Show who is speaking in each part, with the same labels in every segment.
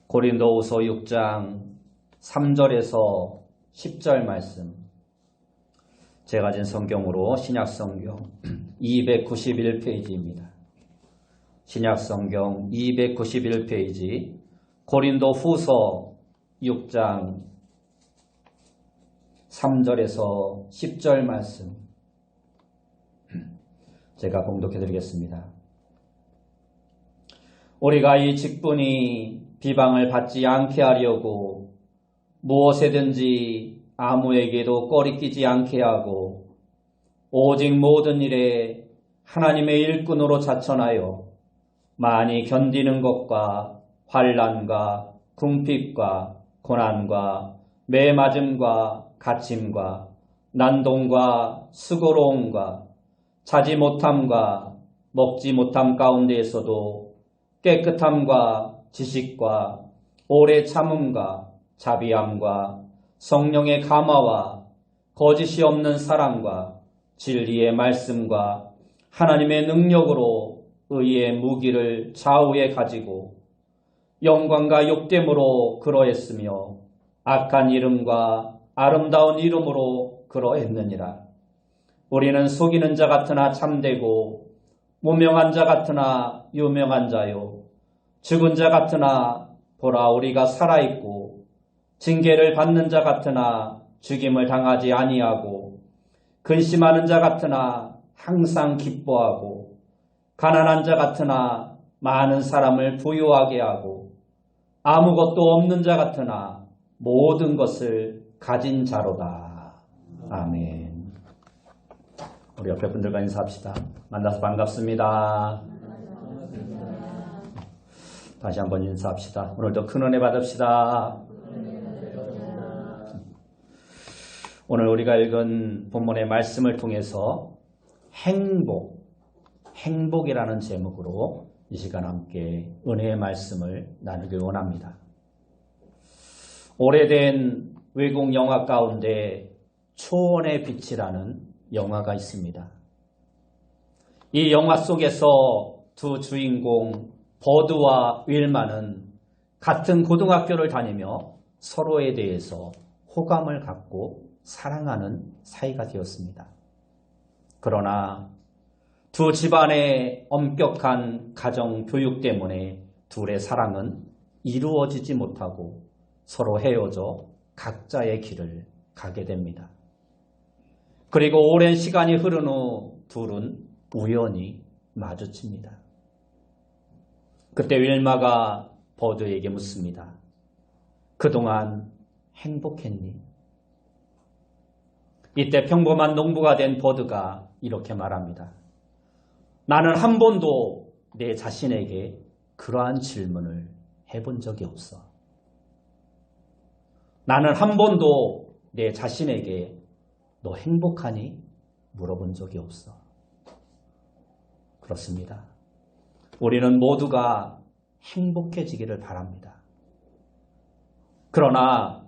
Speaker 1: 고린도후서 6장 3절에서 10절 말씀, 제가 가진 성경으로 신약성경 291페이지입니다. 신약성경 291페이지 고린도후서 6장 3절에서 10절 말씀, 제가 봉독해 드리겠습니다. 우리가 이 직분이 비방을 받지 않게 하려고 무엇에든지 아무에게도 꺼리끼지 않게 하고 오직 모든 일에 하나님의 일꾼으로 자천하여 많이 견디는 것과 환난과 궁핍과 고난과 매맞음과 갇힘과 난동과 수고로움과 자지 못함과 먹지 못함 가운데에서도 깨끗함과 지식과 오래 참음과 자비함과 성령의 감화와 거짓이 없는 사랑과 진리의 말씀과 하나님의 능력으로 의의 무기를 좌우에 가지고 영광과 욕됨으로 그러했으며 악한 이름과 아름다운 이름으로 그러했느니라. 우리는 속이는 자 같으나 참되고 무명한 자 같으나 유명한 자요 죽은 자 같으나 보라 우리가 살아있고 징계를 받는 자 같으나 죽임을 당하지 아니하고 근심하는 자 같으나 항상 기뻐하고 가난한 자 같으나 많은 사람을 부유하게 하고 아무것도 없는 자 같으나 모든 것을 가진 자로다. 아멘. 우리 옆에 분들과 인사합시다. 만나서 반갑습니다. 다시 한번 인사합시다. 오늘도 큰 은혜 받읍시다. 오늘 우리가 읽은 본문의 말씀을 통해서 행복이라는 제목으로 이 시간 함께 은혜의 말씀을 나누길 원합니다. 오래된 외국 영화 가운데 초원의 빛이라는 영화가 있습니다. 이 영화 속에서 두 주인공 버드와 윌마는 같은 고등학교를 다니며 서로에 대해서 호감을 갖고 사랑하는 사이가 되었습니다. 그러나 두 집안의 엄격한 가정 교육 때문에 둘의 사랑은 이루어지지 못하고 서로 헤어져 각자의 길을 가게 됩니다. 그리고 오랜 시간이 흐른 후 둘은 우연히 마주칩니다. 그때 윌마가 버드에게 묻습니다. 그동안 행복했니? 이때 평범한 농부가 된 버드가 이렇게 말합니다. 나는 한 번도 내 자신에게 그러한 질문을 해본 적이 없어. 나는 한 번도 내 자신에게 너 행복하니? 물어본 적이 없어. 그렇습니다. 우리는 모두가 행복해지기를 바랍니다. 그러나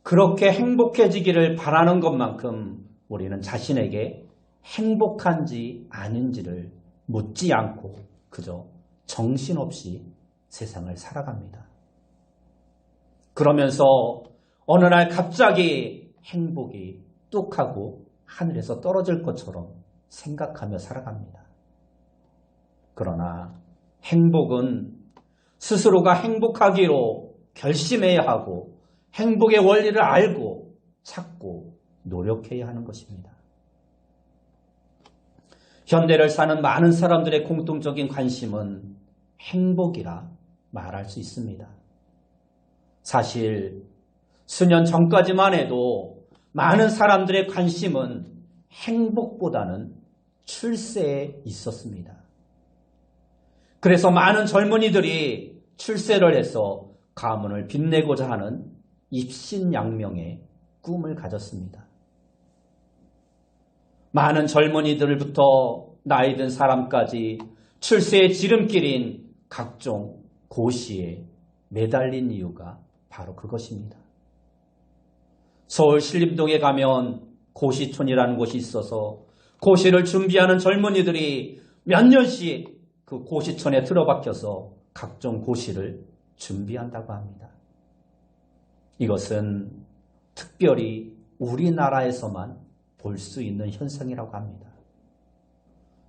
Speaker 1: 그렇게 행복해지기를 바라는 것만큼 우리는 자신에게 행복한지 아닌지를 묻지 않고 그저 정신없이 세상을 살아갑니다. 그러면서 어느 날 갑자기 행복이 뚝 하고 하늘에서 떨어질 것처럼 생각하며 살아갑니다. 그러나 행복은 스스로가 행복하기로 결심해야 하고 행복의 원리를 알고 찾고 노력해야 하는 것입니다. 현대를 사는 많은 사람들의 공통적인 관심은 행복이라 말할 수 있습니다. 사실 수년 전까지만 해도 많은 사람들의 관심은 행복보다는 출세에 있었습니다. 그래서 많은 젊은이들이 출세를 해서 가문을 빛내고자 하는 입신양명의 꿈을 가졌습니다. 많은 젊은이들부터 나이 든 사람까지 출세의 지름길인 각종 고시에 매달린 이유가 바로 그것입니다. 서울 신림동에 가면 고시촌이라는 곳이 있어서 고시를 준비하는 젊은이들이 몇 년씩 그 고시촌에 틀어박혀서 각종 고시를 준비한다고 합니다. 이것은 특별히 우리나라에서만 볼 수 있는 현상이라고 합니다.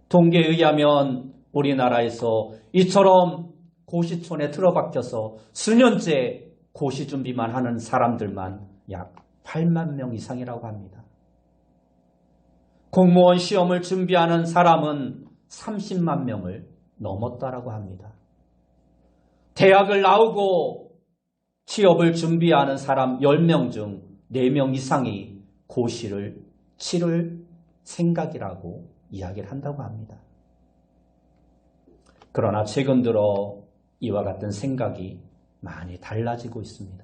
Speaker 1: 통계에 의하면 우리나라에서 이처럼 고시촌에 틀어박혀서 수년째 고시 준비만 하는 사람들만 약 8만 명 이상이라고 합니다. 공무원 시험을 준비하는 사람은 30만 명을 넘었다라고 합니다. 대학을 나오고 취업을 준비하는 사람 10명 중 4명 이상이 고시를 치를 생각이라고 이야기를 한다고 합니다. 그러나 최근 들어 이와 같은 생각이 많이 달라지고 있습니다.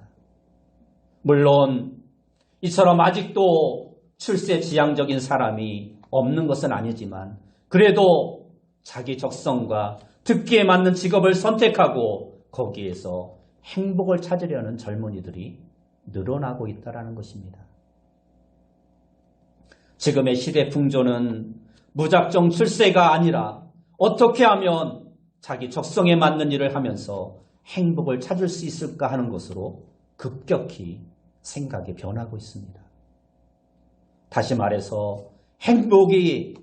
Speaker 1: 물론 이처럼 아직도 출세 지향적인 사람이 없는 것은 아니지만 그래도 자기 적성과 듣기에 맞는 직업을 선택하고 거기에서 행복을 찾으려는 젊은이들이 늘어나고 있다는 것입니다. 지금의 시대 풍조는 무작정 출세가 아니라 어떻게 하면 자기 적성에 맞는 일을 하면서 행복을 찾을 수 있을까 하는 것으로 급격히 생각이 변하고 있습니다. 다시 말해서 행복이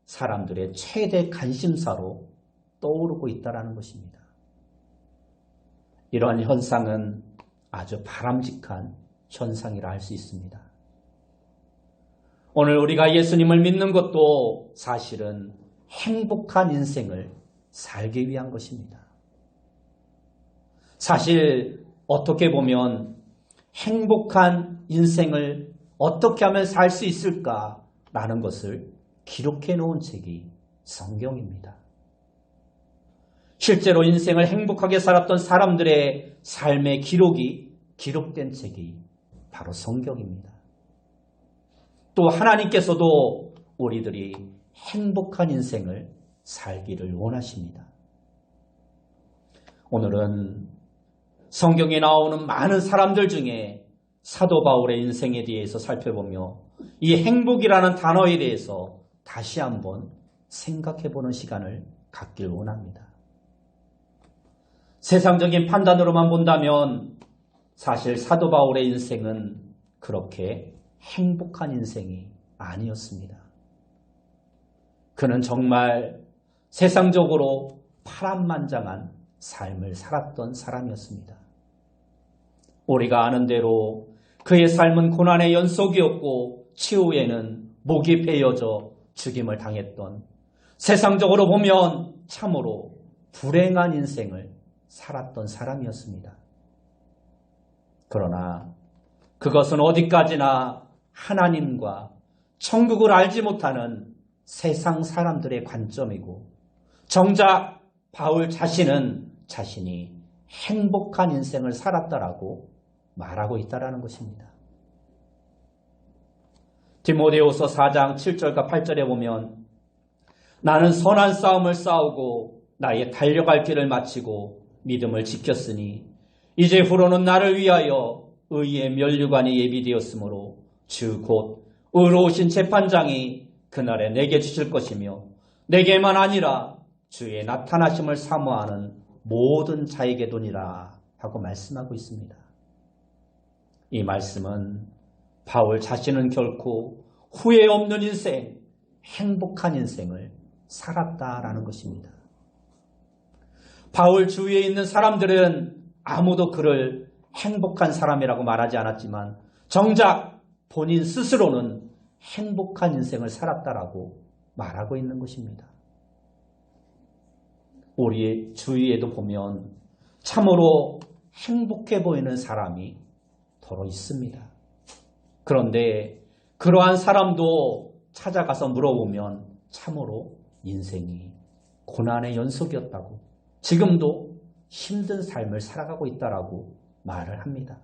Speaker 1: 사람들의 최대 관심사로 떠오르고 있다는 것입니다. 이러한 현상은 아주 바람직한 현상이라 할 수 있습니다. 오늘 우리가 예수님을 믿는 것도 사실은 행복한 인생을 살기 위한 것입니다. 사실 어떻게 보면 행복한 인생을 어떻게 하면 살 수 있을까라는 것을 기록해 놓은 책이 성경입니다. 실제로 인생을 행복하게 살았던 사람들의 삶의 기록이 기록된 책이 바로 성경입니다. 또 하나님께서도 우리들이 행복한 인생을 살기를 원하십니다. 오늘은 성경에 나오는 많은 사람들 중에 사도 바울의 인생에 대해서 살펴보며 이 행복이라는 단어에 대해서 다시 한번 생각해보는 시간을 갖길 원합니다. 세상적인 판단으로만 본다면 사실 사도 바울의 인생은 그렇게 행복한 인생이 아니었습니다. 그는 정말 세상적으로 파란만장한 삶을 살았던 사람이었습니다. 우리가 아는 대로 그의 삶은 고난의 연속이었고 치후에는 목이 베어져 죽임을 당했던 세상적으로 보면 참으로 불행한 인생을 살았던 사람이었습니다. 그러나 그것은 어디까지나 하나님과 천국을 알지 못하는 세상 사람들의 관점이고 정작 바울 자신은 자신이 행복한 인생을 살았다라고 말하고 있다는 것입니다. 디모데후서 4장 7절과 8절에 보면 나는 선한 싸움을 싸우고 나의 달려갈 길을 마치고 믿음을 지켰으니 이제 후로는 나를 위하여 의의 면류관이 예비되었으므로 주 곧 의로우신 재판장이 그날에 내게 주실 것이며 내게만 아니라 주의 나타나심을 사모하는 모든 자에게도니라 하고 말씀하고 있습니다. 이 말씀은 바울 자신은 결코 후회 없는 인생, 행복한 인생을 살았다라는 것입니다. 바울 주위에 있는 사람들은 아무도 그를 행복한 사람이라고 말하지 않았지만 정작 본인 스스로는 행복한 인생을 살았다라고 말하고 있는 것입니다. 우리의 주위에도 보면 참으로 행복해 보이는 사람이 더러 있습니다. 그런데 그러한 사람도 찾아가서 물어보면 참으로 인생이 고난의 연속이었다고 지금도 힘든 삶을 살아가고 있다라고 말을 합니다.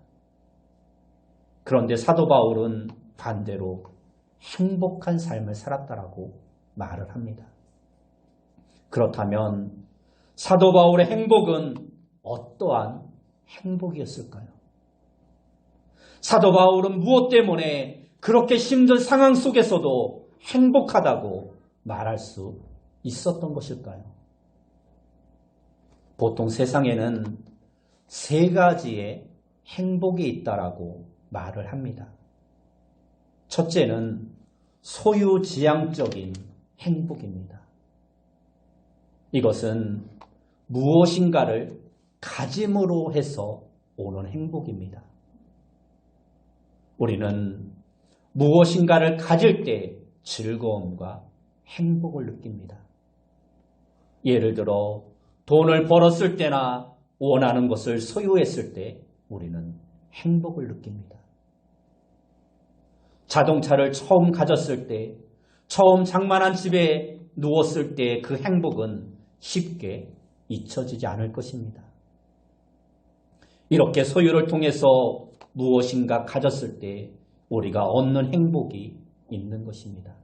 Speaker 1: 그런데 사도 바울은 반대로 행복한 삶을 살았다라고 말을 합니다. 그렇다면 사도 바울의 행복은 어떠한 행복이었을까요? 사도 바울은 무엇 때문에 그렇게 힘든 상황 속에서도 행복하다고 말할 수 있었던 것일까요? 보통 세상에는 세 가지의 행복이 있다라고 말을 합니다. 첫째는 소유지향적인 행복입니다. 이것은 무엇인가를 가짐으로 해서 오는 행복입니다. 우리는 무엇인가를 가질 때 즐거움과 행복을 느낍니다. 예를 들어 돈을 벌었을 때나 원하는 것을 소유했을 때 우리는 행복을 느낍니다. 자동차를 처음 가졌을 때, 처음 장만한 집에 누웠을 때 그 행복은 쉽게 잊혀지지 않을 것입니다. 이렇게 소유를 통해서 무엇인가 가졌을 때 우리가 얻는 행복이 있는 것입니다.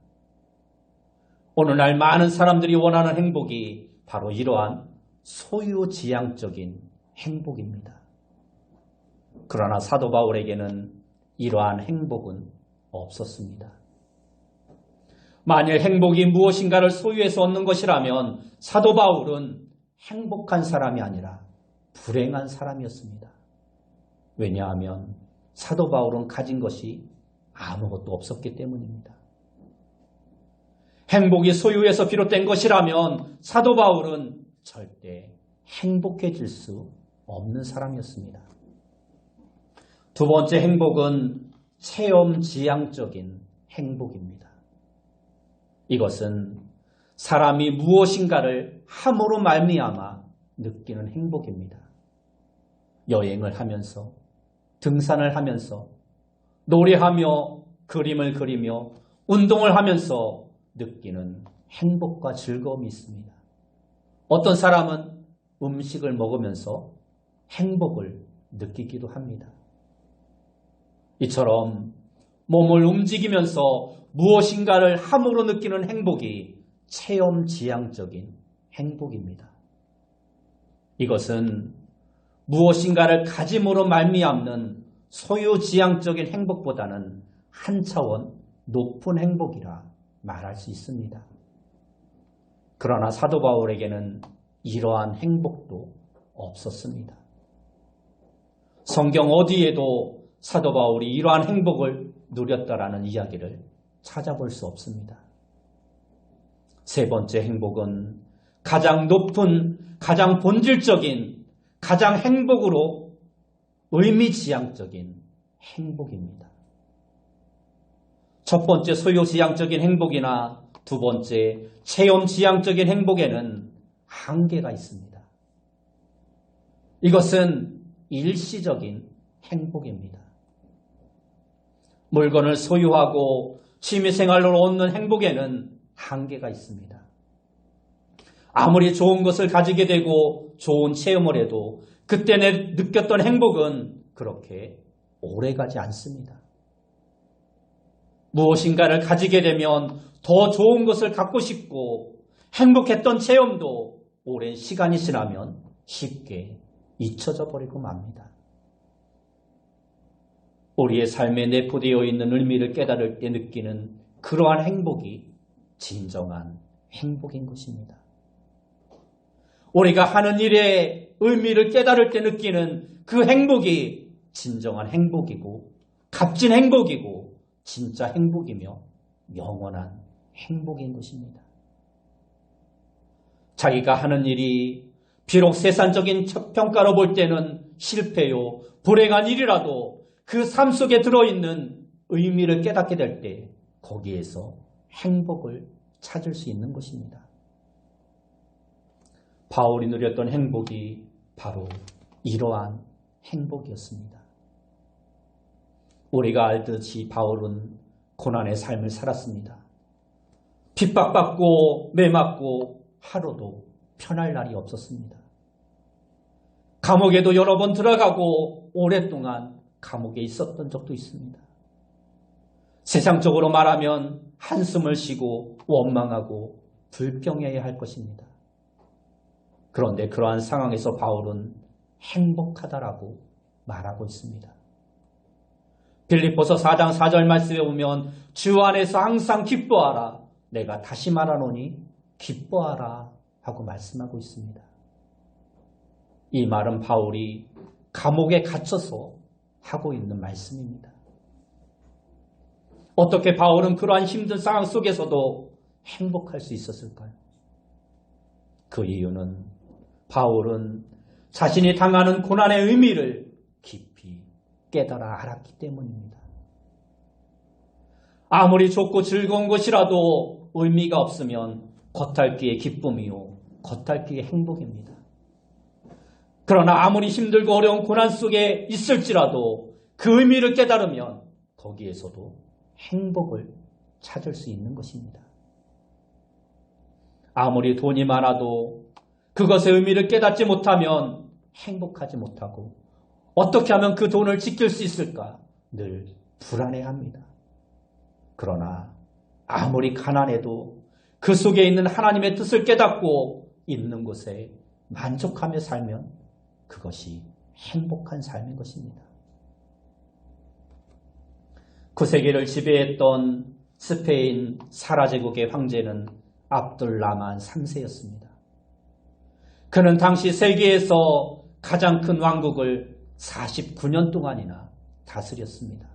Speaker 1: 오늘날 많은 사람들이 원하는 행복이 바로 이러한 소유지향적인 행복입니다. 그러나 사도 바울에게는 이러한 행복은 없었습니다. 만일 행복이 무엇인가를 소유해서 얻는 것이라면 사도 바울은 행복한 사람이 아니라 불행한 사람이었습니다. 왜냐하면 사도 바울은 가진 것이 아무것도 없었기 때문입니다. 행복이 소유에서 비롯된 것이라면 사도 바울은 절대 행복해질 수 없는 사람이었습니다. 두 번째 행복은 체험지향적인 행복입니다. 이것은 사람이 무엇인가를 함으로 말미암아 느끼는 행복입니다. 여행을 하면서, 등산을 하면서, 노래하며, 그림을 그리며, 운동을 하면서 느끼는 행복과 즐거움이 있습니다. 어떤 사람은 음식을 먹으면서 행복을 느끼기도 합니다. 이처럼 몸을 움직이면서 무엇인가를 함으로 느끼는 행복이 체험지향적인 행복입니다. 이것은 무엇인가를 가짐으로 말미암는 소유지향적인 행복보다는 한 차원 높은 행복이라 말할 수 있습니다. 그러나 사도 바울에게는 이러한 행복도 없었습니다. 성경 어디에도 사도 바울이 이러한 행복을 누렸다라는 이야기를 찾아볼 수 없습니다. 세 번째 행복은 가장 높은, 가장 본질적인, 가장 행복으로 의미지향적인 행복입니다. 첫 번째 소유지향적인 행복이나 두 번째 체험지향적인 행복에는 한계가 있습니다. 이것은 일시적인 행복입니다. 물건을 소유하고 취미생활로 얻는 행복에는 한계가 있습니다. 아무리 좋은 것을 가지게 되고 좋은 체험을 해도 그때 느꼈던 행복은 그렇게 오래가지 않습니다. 무엇인가를 가지게 되면 더 좋은 것을 갖고 싶고 행복했던 체험도 오랜 시간이 지나면 쉽게 잊혀져 버리고 맙니다. 우리의 삶에 내포되어 있는 의미를 깨달을 때 느끼는 그러한 행복이 진정한 행복인 것입니다. 우리가 하는 일의 의미를 깨달을 때 느끼는 그 행복이 진정한 행복이고 값진 행복이고 진짜 행복이며 영원한 행복인 것입니다. 자기가 하는 일이 비록 세상적인 평가로 볼 때는 실패요, 불행한 일이라도 그 삶 속에 들어있는 의미를 깨닫게 될 때 거기에서 행복을 찾을 수 있는 것입니다. 바울이 누렸던 행복이 바로 이러한 행복이었습니다. 우리가 알듯이 바울은 고난의 삶을 살았습니다. 핍박받고 매맞고 하루도 편할 날이 없었습니다. 감옥에도 여러 번 들어가고 오랫동안 감옥에 있었던 적도 있습니다. 세상적으로 말하면 한숨을 쉬고 원망하고 불평해야 할 것입니다. 그런데 그러한 상황에서 바울은 행복하다라고 말하고 있습니다. 빌립보서 4장 4절 말씀에 보면 주 안에서 항상 기뻐하라. 내가 다시 말하노니 기뻐하라 하고 말씀하고 있습니다. 이 말은 바울이 감옥에 갇혀서 하고 있는 말씀입니다. 어떻게 바울은 그러한 힘든 상황 속에서도 행복할 수 있었을까요? 그 이유는 바울은 자신이 당하는 고난의 의미를 깊이 깨달아 알았기 때문입니다. 아무리 좋고 즐거운 것이라도 의미가 없으면 겉핥기의 기쁨이요, 겉핥기의 행복입니다. 그러나 아무리 힘들고 어려운 고난 속에 있을지라도 그 의미를 깨달으면 거기에서도 행복을 찾을 수 있는 것입니다. 아무리 돈이 많아도 그것의 의미를 깨닫지 못하면 행복하지 못하고 어떻게 하면 그 돈을 지킬 수 있을까 늘 불안해합니다. 그러나 아무리 가난해도 그 속에 있는 하나님의 뜻을 깨닫고 있는 곳에 만족하며 살면 그것이 행복한 삶인 것입니다. 9세기를 지배했던 스페인 사라 제국의 황제는 압둘라만 3세였습니다. 그는 당시 세계에서 가장 큰 왕국을 49년 동안이나 다스렸습니다.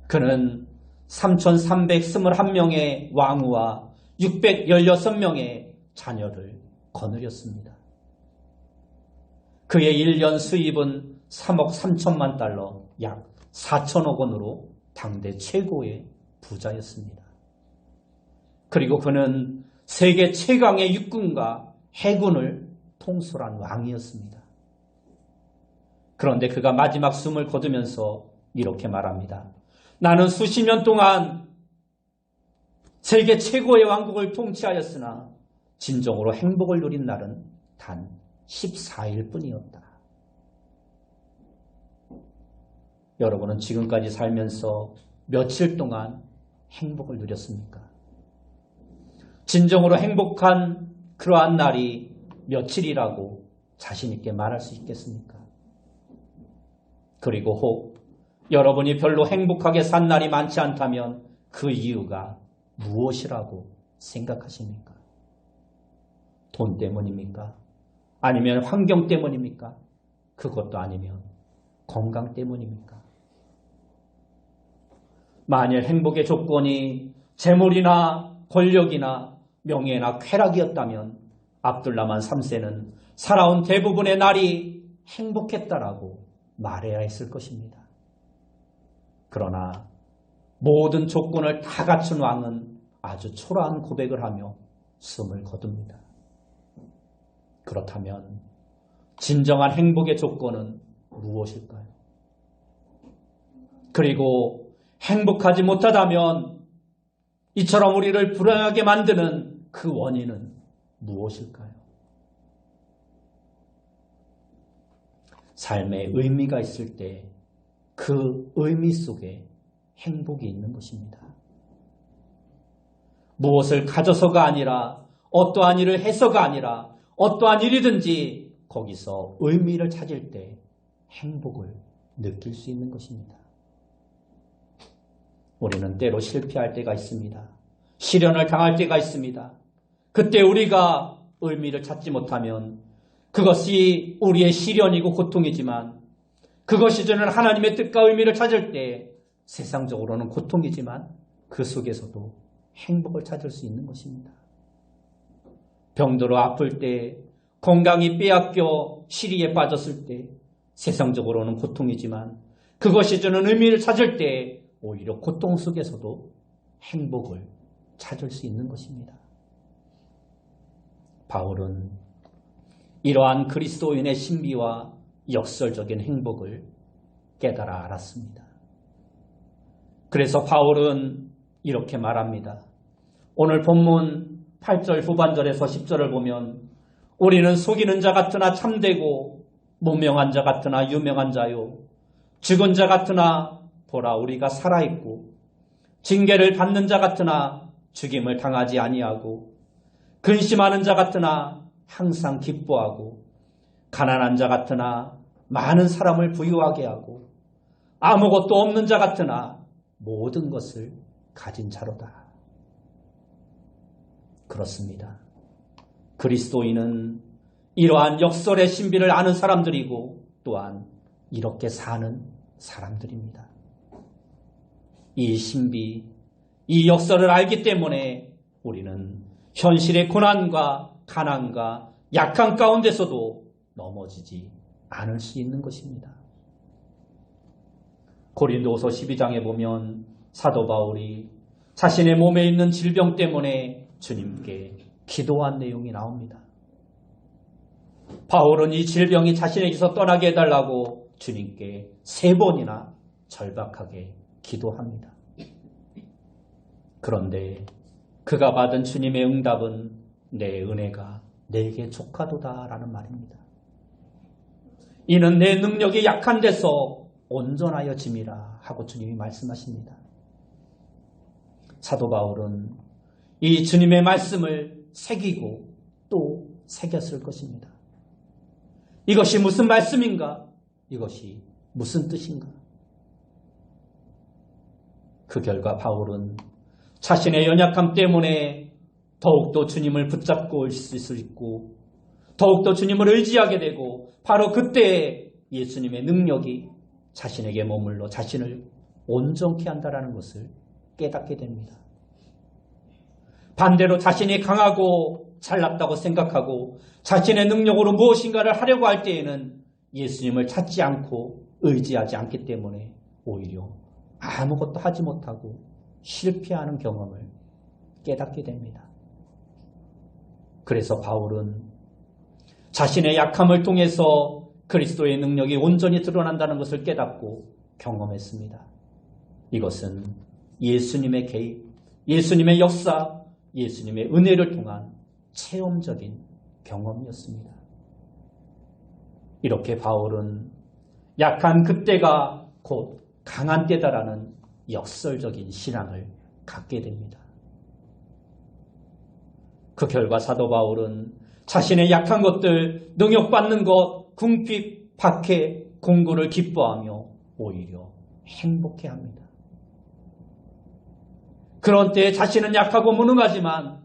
Speaker 1: 그는 3,321명의 왕후와 616명의 자녀를 거느렸습니다. 그의 1년 수입은 3억 3천만 달러, 약 4천억 원으로 당대 최고의 부자였습니다. 그리고 그는 세계 최강의 육군과 해군을 통솔한 왕이었습니다. 그런데 그가 마지막 숨을 거두면서 이렇게 말합니다. 나는 수십 년 동안 세계 최고의 왕국을 통치하였으나 진정으로 행복을 누린 날은 단 14일 뿐이었다. 여러분은 지금까지 살면서 며칠 동안 행복을 누렸습니까? 진정으로 행복한 그러한 날이 며칠이라고 자신 있게 말할 수 있겠습니까? 그리고 혹 여러분이 별로 행복하게 산 날이 많지 않다면 그 이유가 무엇이라고 생각하십니까? 돈 때문입니까? 아니면 환경 때문입니까? 그것도 아니면 건강 때문입니까? 만일 행복의 조건이 재물이나 권력이나 명예나 쾌락이었다면 압둘라만 3세는 살아온 대부분의 날이 행복했다라고 말해야 했을 것입니다. 그러나 모든 조건을 다 갖춘 왕은 아주 초라한 고백을 하며 숨을 거둡니다. 그렇다면 진정한 행복의 조건은 무엇일까요? 그리고 행복하지 못하다면 이처럼 우리를 불안하게 만드는 그 원인은 무엇일까요? 삶에 의미가 있을 때 그 의미 속에 행복이 있는 것입니다. 무엇을 가져서가 아니라 어떠한 일을 해서가 아니라 어떠한 일이든지 거기서 의미를 찾을 때 행복을 느낄 수 있는 것입니다. 우리는 때로 실패할 때가 있습니다. 시련을 당할 때가 있습니다. 그때 우리가 의미를 찾지 못하면 그것이 우리의 시련이고 고통이지만 그것이 주는 하나님의 뜻과 의미를 찾을 때 세상적으로는 고통이지만 그 속에서도 행복을 찾을 수 있는 것입니다. 병들어 아플 때, 건강이 빼앗겨 시리에 빠졌을 때 세상적으로는 고통이지만 그것이 주는 의미를 찾을 때 오히려 고통 속에서도 행복을 찾을 수 있는 것입니다. 바울은 이러한 그리스도인의 신비와 역설적인 행복을 깨달아 알았습니다. 그래서 바울은 이렇게 말합니다. 오늘 본문 8절 후반절에서 10절을 보면 우리는 속이는 자 같으나 참되고 무명한 자 같으나 유명한 자요 죽은 자 같으나 보라 우리가 살아있고 징계를 받는 자 같으나 죽임을 당하지 아니하고 근심하는 자 같으나 항상 기뻐하고 가난한 자 같으나 많은 사람을 부유하게 하고 아무것도 없는 자 같으나 모든 것을 가진 자로다. 그렇습니다. 그리스도인은 이러한 역설의 신비를 아는 사람들이고 또한 이렇게 사는 사람들입니다. 이 신비, 이 역사를 알기 때문에 우리는 현실의 고난과 가난과 약한 가운데서도 넘어지지 않을 수 있는 것입니다. 고린도서 12장에 보면 사도 바울이 자신의 몸에 있는 질병 때문에 주님께 기도한 내용이 나옵니다. 바울은 이 질병이 자신에게서 떠나게 해달라고 주님께 3번이나 절박하게 기도합니다. 그런데 그가 받은 주님의 응답은 내 은혜가 내게 족하도다 라는 말입니다. 이는 내 능력이 약한 데서 온전하여 짐이라 하고 주님이 말씀하십니다. 사도 바울은 이 주님의 말씀을 새기고 또 새겼을 것입니다. 이것이 무슨 말씀인가? 이것이 무슨 뜻인가? 그 결과 바울은 자신의 연약함 때문에 더욱더 주님을 붙잡고 올 수 있고 더욱더 주님을 의지하게 되고 바로 그때 예수님의 능력이 자신에게 머물러 자신을 온전케 한다는 것을 깨닫게 됩니다. 반대로 자신이 강하고 잘났다고 생각하고 자신의 능력으로 무엇인가를 하려고 할 때에는 예수님을 찾지 않고 의지하지 않기 때문에 오히려 아무것도 하지 못하고 실패하는 경험을 깨닫게 됩니다. 그래서 바울은 자신의 약함을 통해서 그리스도의 능력이 온전히 드러난다는 것을 깨닫고 경험했습니다. 이것은 예수님의 개입, 예수님의 역사, 예수님의 은혜를 통한 체험적인 경험이었습니다. 이렇게 바울은 약한 그때가 곧 강한 때다라는 역설적인 신앙을 갖게 됩니다. 그 결과 사도 바울은 자신의 약한 것들, 능욕받는 것, 궁핍, 박해, 공고를 기뻐하며 오히려 행복해합니다. 그런 때에 자신은 약하고 무능하지만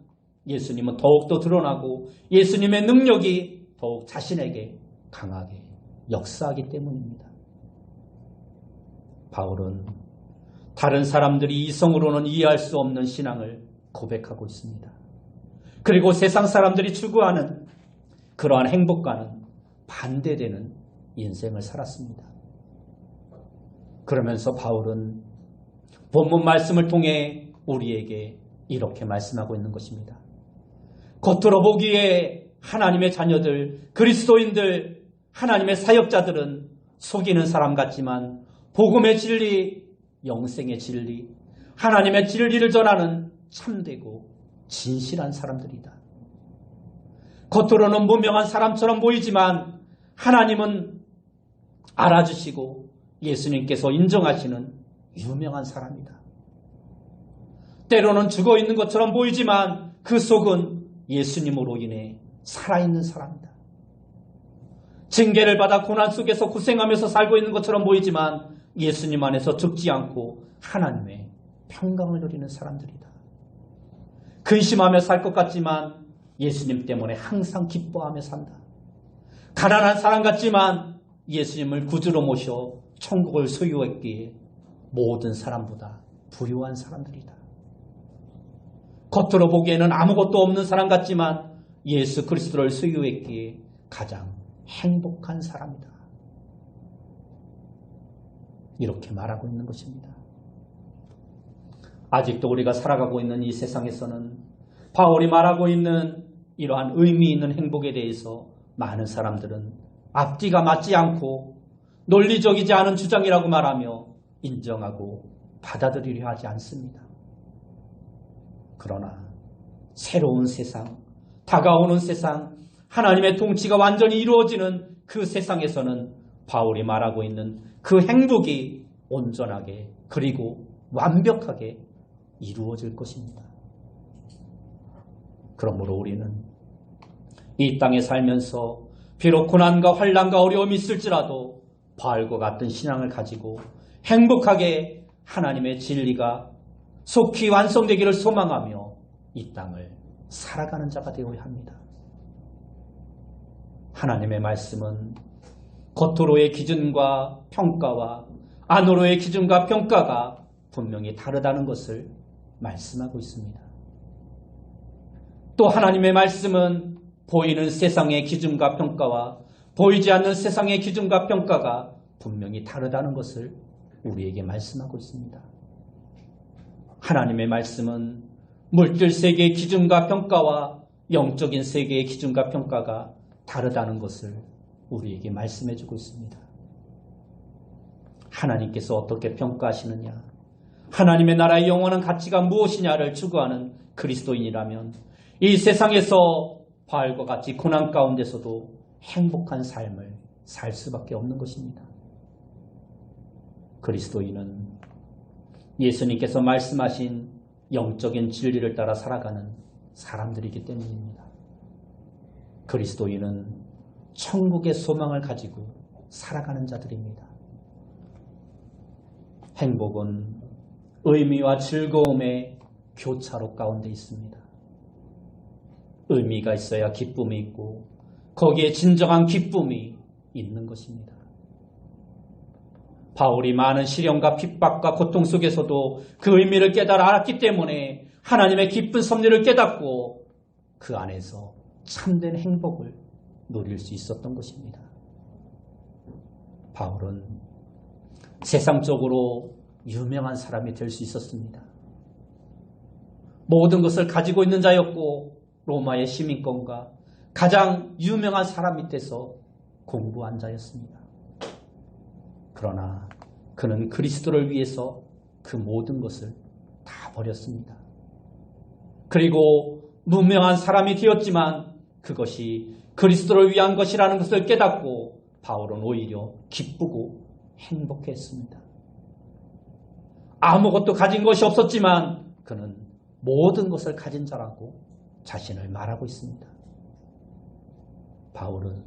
Speaker 1: 예수님은 더욱더 드러나고 예수님의 능력이 더욱 자신에게 강하게 역사하기 때문입니다. 바울은 다른 사람들이 이성으로는 이해할 수 없는 신앙을 고백하고 있습니다. 그리고 세상 사람들이 추구하는 그러한 행복과는 반대되는 인생을 살았습니다. 그러면서 바울은 본문 말씀을 통해 우리에게 이렇게 말씀하고 있는 것입니다. 겉으로 보기에 하나님의 자녀들, 그리스도인들, 하나님의 사역자들은 속이는 사람 같지만 복음의 진리, 영생의 진리, 하나님의 진리를 전하는 참되고 진실한 사람들이다. 겉으로는 무명한 사람처럼 보이지만 하나님은 알아주시고 예수님께서 인정하시는 유명한 사람이다. 때로는 죽어있는 것처럼 보이지만 그 속은 예수님으로 인해 살아있는 사람이다. 징계를 받아 고난 속에서 고생하면서 살고 있는 것처럼 보이지만 예수님 안에서 죽지 않고 하나님의 평강을 누리는 사람들이다. 근심하며 살 것 같지만 예수님 때문에 항상 기뻐하며 산다. 가난한 사람 같지만 예수님을 구주로 모셔 천국을 소유했기에 모든 사람보다 부유한 사람들이다. 겉으로 보기에는 아무것도 없는 사람 같지만 예수 그리스도를 소유했기에 가장 행복한 사람이다. 이렇게 말하고 있는 것입니다. 아직도 우리가 살아가고 있는 이 세상에서는 바울이 말하고 있는 이러한 의미 있는 행복에 대해서 많은 사람들은 앞뒤가 맞지 않고 논리적이지 않은 주장이라고 말하며 인정하고 받아들이려 하지 않습니다. 그러나 새로운 세상, 다가오는 세상, 하나님의 통치가 완전히 이루어지는 그 세상에서는 바울이 말하고 있는 그 행복이 온전하게 그리고 완벽하게 이루어질 것입니다. 그러므로 우리는 이 땅에 살면서 비록 고난과 환난과 어려움이 있을지라도 바울과 같은 신앙을 가지고 행복하게 하나님의 진리가 속히 완성되기를 소망하며 이 땅을 살아가는 자가 되어야 합니다. 하나님의 말씀은 겉으로의 기준과 평가와 안으로의 기준과 평가가 분명히 다르다는 것을 말씀하고 있습니다. 또 하나님의 말씀은 보이는 세상의 기준과 평가와 보이지 않는 세상의 기준과 평가가 분명히 다르다는 것을 우리에게 말씀하고 있습니다. 하나님의 말씀은 물질 세계의 기준과 평가와 영적인 세계의 기준과 평가가 다르다는 것을 우리에게 말씀해주고 있습니다. 하나님께서 어떻게 평가하시느냐? 하나님의 나라의 영원한 가치가 무엇이냐를 추구하는 그리스도인이라면 이 세상에서 바알과 같이 고난 가운데서도 행복한 삶을 살 수밖에 없는 것입니다. 그리스도인은 예수님께서 말씀하신 영적인 진리를 따라 살아가는 사람들이기 때문입니다. 그리스도인은 천국의 소망을 가지고 살아가는 자들입니다. 행복은 의미와 즐거움의 교차로 가운데 있습니다. 의미가 있어야 기쁨이 있고 거기에 진정한 기쁨이 있는 것입니다. 바울이 많은 시련과 핍박과 고통 속에서도 그 의미를 깨달아 알았기 때문에 하나님의 기쁜 섭리를 깨닫고 그 안에서 참된 행복을 누릴 수 있었던 것입니다. 바울은 세상적으로 유명한 사람이 될 수 있었습니다. 모든 것을 가지고 있는 자였고 로마의 시민권과 가장 유명한 사람 밑에서 공부한 자였습니다. 그러나 그는 그리스도를 위해서 그 모든 것을 다 버렸습니다. 그리고 무명한 사람이 되었지만 그것이 그리스도를 위한 것이라는 것을 깨닫고 바울은 오히려 기쁘고 행복했습니다. 아무것도 가진 것이 없었지만 그는 모든 것을 가진 자라고 자신을 말하고 있습니다. 바울은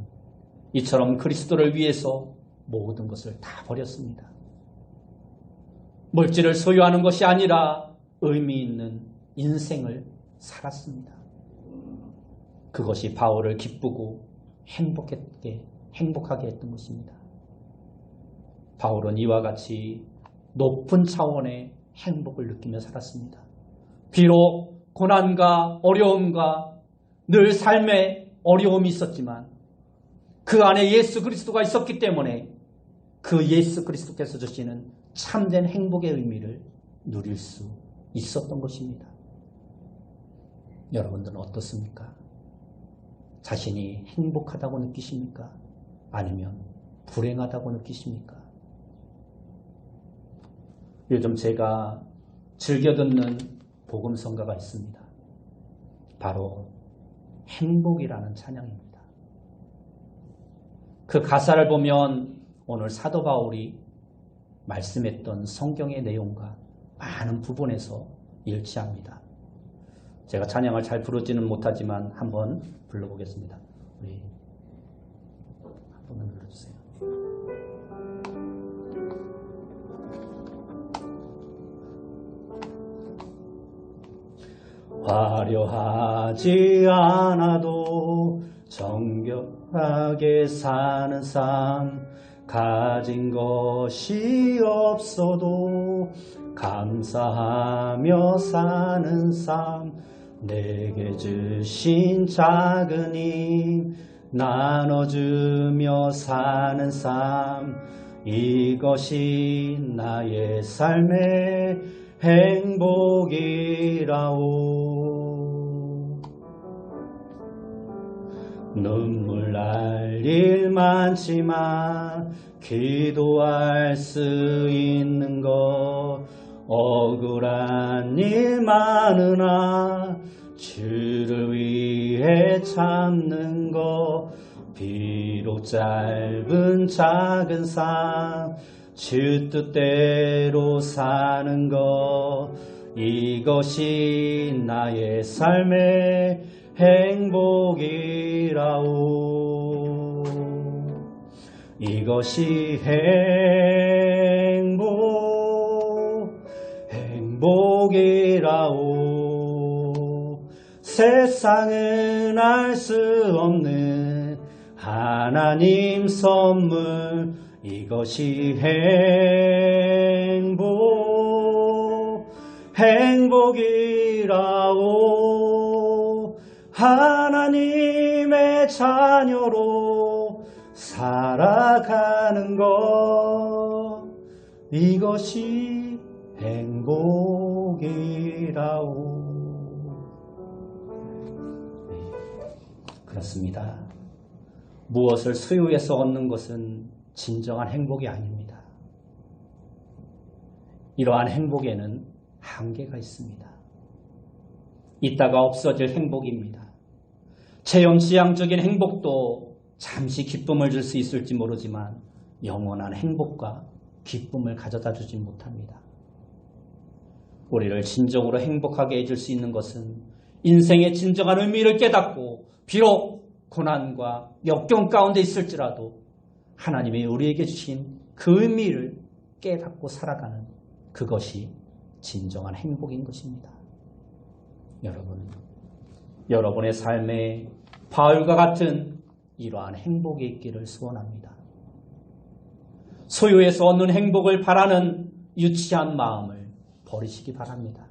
Speaker 1: 이처럼 그리스도를 위해서 모든 것을 다 버렸습니다. 물질을 소유하는 것이 아니라 의미 있는 인생을 살았습니다. 그것이 바울을 기쁘고 행복하게 했던 것입니다. 바울은 이와 같이 높은 차원의 행복을 느끼며 살았습니다. 비록 고난과 어려움과 늘 삶에 어려움이 있었지만 그 안에 예수 그리스도가 있었기 때문에 그 예수 그리스도께서 주시는 참된 행복의 의미를 누릴 수 있었던 것입니다. 여러분들은 어떻습니까? 자신이 행복하다고 느끼십니까? 아니면 불행하다고 느끼십니까? 요즘 제가 즐겨 듣는 복음성가가 있습니다. 바로 행복이라는 찬양입니다. 그 가사를 보면 오늘 사도 바울이 말씀했던 성경의 내용과 많은 부분에서 일치합니다. 제가 찬양을 잘 부르지는 못하지만 한번 불러보겠습니다. 우리 한번 불러주세요. 화려하지 않아도 정결하게 사는 삶, 가진 것이 없어도 감사하며 사는 삶, 내게 주신 작은 힘 나눠주며 사는 삶, 이것이 나의 삶의 행복이라오. 눈물 날 일 많지만 기도할 수 있는 것, 억울한 일 많으나 주를 위해 참는 것, 비록 짧은 작은 삶 주 뜻대로 사는 것, 이것이 나의 삶의 행복이라오. 이것이 행복이라오. 세상은 알 수 없는 하나님 선물 이것이 행복이라오. 하나님의 자녀로 살아가는 것 이것이 행복이라오. 그렇습니다. 무엇을 소유해서 얻는 것은 진정한 행복이 아닙니다. 이러한 행복에는 한계가 있습니다. 있다가 없어질 행복입니다. 체험지향적인 행복도 잠시 기쁨을 줄 수 있을지 모르지만 영원한 행복과 기쁨을 가져다 주지 못합니다. 우리를 진정으로 행복하게 해줄 수 있는 것은 인생의 진정한 의미를 깨닫고 비록 고난과 역경 가운데 있을지라도 하나님이 우리에게 주신 그 의미를 깨닫고 살아가는 그것이 진정한 행복인 것입니다. 여러분의 삶에 바울과 같은 이러한 행복이 있기를 소원합니다. 소유해서 얻는 행복을 바라는 유치한 마음을 버리시기 바랍니다.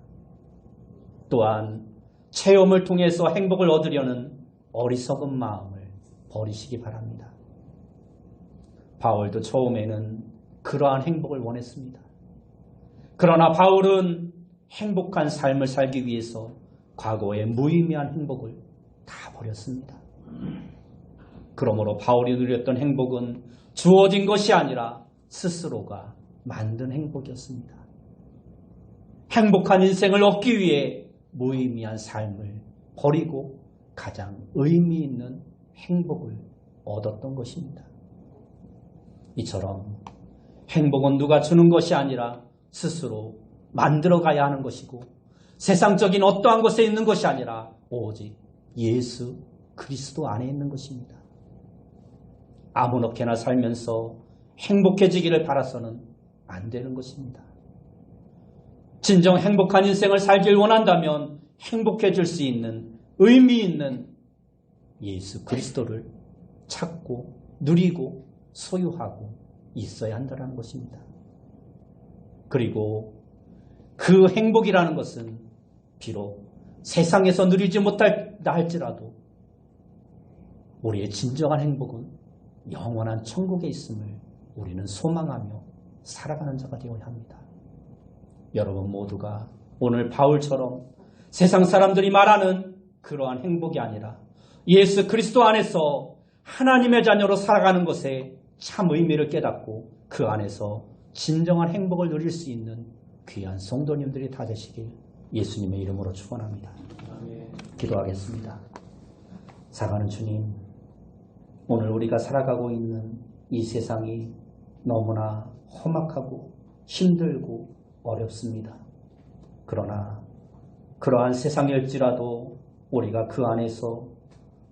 Speaker 1: 또한 체험을 통해서 행복을 얻으려는 어리석은 마음을 버리시기 바랍니다. 바울도 처음에는 그러한 행복을 원했습니다. 그러나 바울은 행복한 삶을 살기 위해서 과거의 무의미한 행복을 다 버렸습니다. 그러므로 바울이 누렸던 행복은 주어진 것이 아니라 스스로가 만든 행복이었습니다. 행복한 인생을 얻기 위해 무의미한 삶을 버리고 가장 의미 있는 행복을 얻었던 것입니다. 이처럼 행복은 누가 주는 것이 아니라 스스로 만들어가야 하는 것이고 세상적인 어떠한 것에 있는 것이 아니라 오직 예수 그리스도 안에 있는 것입니다. 아무렇게나 살면서 행복해지기를 바라서는 안 되는 것입니다. 진정 행복한 인생을 살길 원한다면 행복해질 수 있는 의미 있는 예수 그리스도를 찾고 누리고 소유하고 있어야 한다는 것입니다. 그리고 그 행복이라는 것은 비록 세상에서 누리지 못한다 할지라도 우리의 진정한 행복은 영원한 천국에 있음을 우리는 소망하며 살아가는 자가 되어야 합니다. 여러분 모두가 오늘 바울처럼 세상 사람들이 말하는 그러한 행복이 아니라 예수 그리스도 안에서 하나님의 자녀로 살아가는 것에 참 의미를 깨닫고 그 안에서 진정한 행복을 누릴 수 있는 귀한 성도님들이 다 되시길 예수님의 이름으로 축원합니다. 기도하겠습니다. 사랑하는 주님, 오늘 우리가 살아가고 있는 이 세상이 너무나 험악하고 힘들고 어렵습니다. 그러나 그러한 세상일지라도 우리가 그 안에서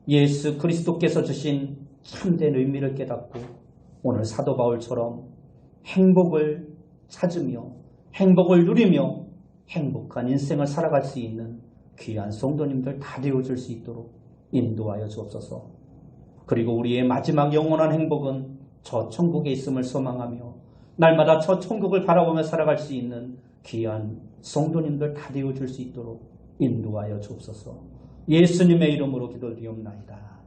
Speaker 1: 예수 그리스도께서 주신 참된 의미를 깨닫고 오늘 사도 바울처럼 행복을 찾으며 행복을 누리며 행복한 인생을 살아갈 수 있는 귀한 성도님들 다 되어줄 수 있도록 인도하여 주옵소서. 그리고 우리의 마지막 영원한 행복은 저 천국에 있음을 소망하며 날마다 저 천국을 바라보며 살아갈 수 있는 귀한 성도님들 다 되어줄 수 있도록 인도하여 주옵소서. 예수님의 이름으로 기도드리옵나이다.